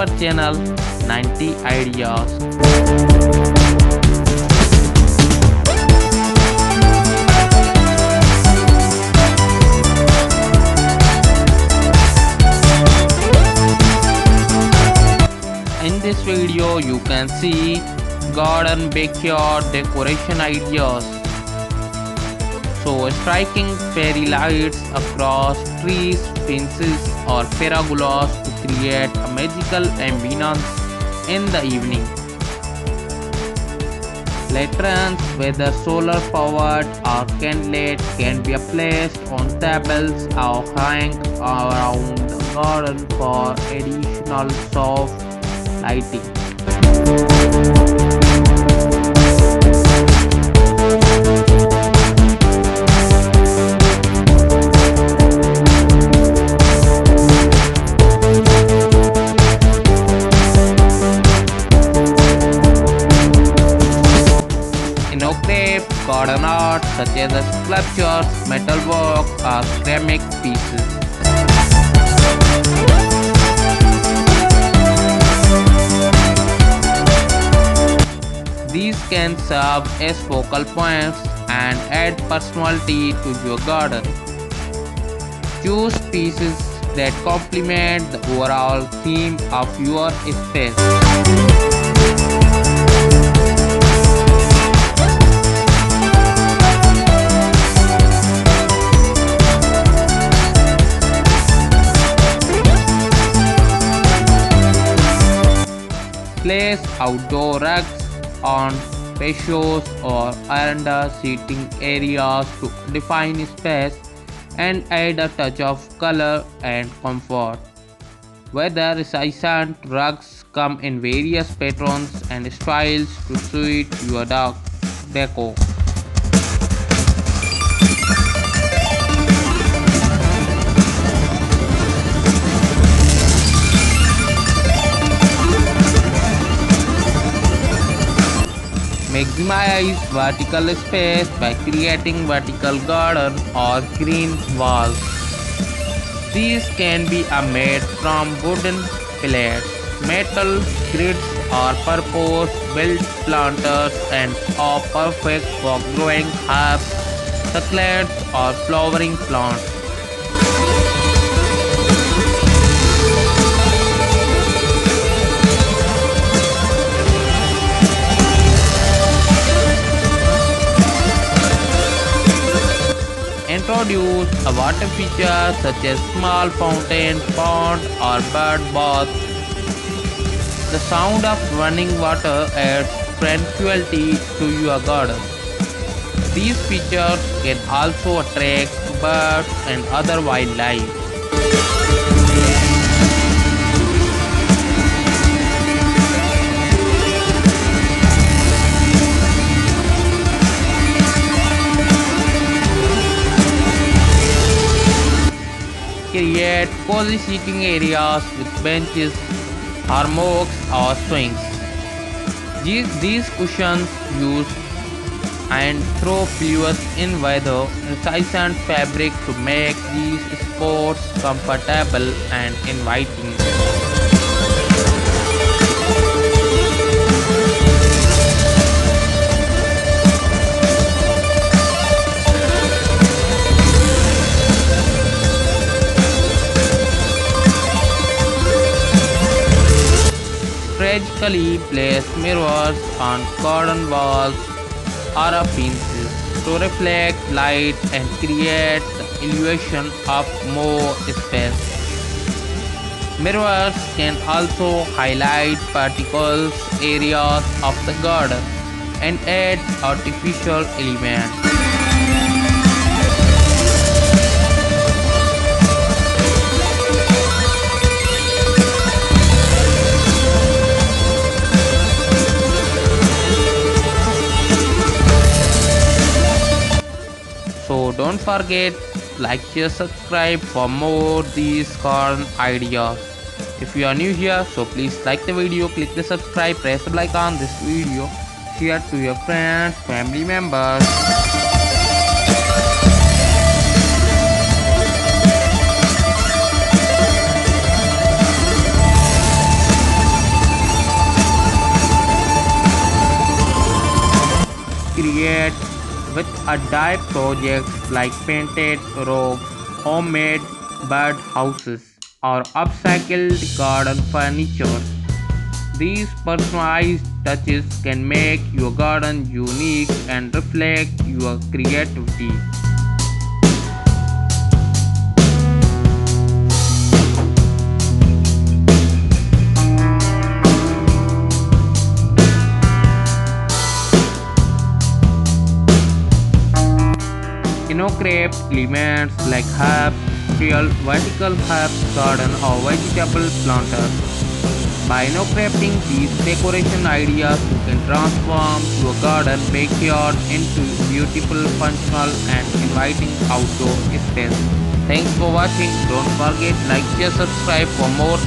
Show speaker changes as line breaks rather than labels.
our channel 90 Ideas. In this video you can see garden backyard decoration ideas. So striking fairy lights across trees, fences or pergolas to create a magical ambience in the evening. Lanterns, whether solar powered or candlelit, can be placed on tables or hang around the garden for additional soft lighting. Garden art such as sculptures, metalwork or ceramic pieces. These can serve as focal points and add personality to your garden. Choose pieces that complement the overall theme of your space. Place outdoor rugs on patios or under seating areas to define space and add a touch of color and comfort. Weather resistant rugs come in various patterns and styles to suit your decor. Maximize vertical space by creating vertical garden or green walls. These can be made from wooden pallets, metal grids or purpose-built planters and are perfect for growing herbs, succulents or flowering plants. Introduce a water feature such as small fountain, pond or bird bath. The sound of running water adds tranquility to your garden. These features can also attract birds and other wildlife. Create cozy seating areas with benches, hammocks or swings. These cushions use and throw pillows in weather resistant fabric to make these spots comfortable and inviting. Strategically place mirrors on garden walls or fences to reflect light and create the illusion of more space. Mirrors can also highlight particular areas of the garden and add artificial elements. So don't forget like, share, subscribe for more these garden ideas. If you are new here, so please like the video, click the subscribe, press the like on this video, share to your friends, family members. create with a dye projects like painted rocks, homemade bird houses, or upcycled garden furniture. These personalized touches can make your garden unique and reflect your creativity. Craft elements like herbs, real vertical herbs garden or vegetable planters. By crafting these decoration ideas, you can transform your garden backyard into beautiful, functional, and inviting outdoor space. Thanks for watching. Don't forget like, share, subscribe for more.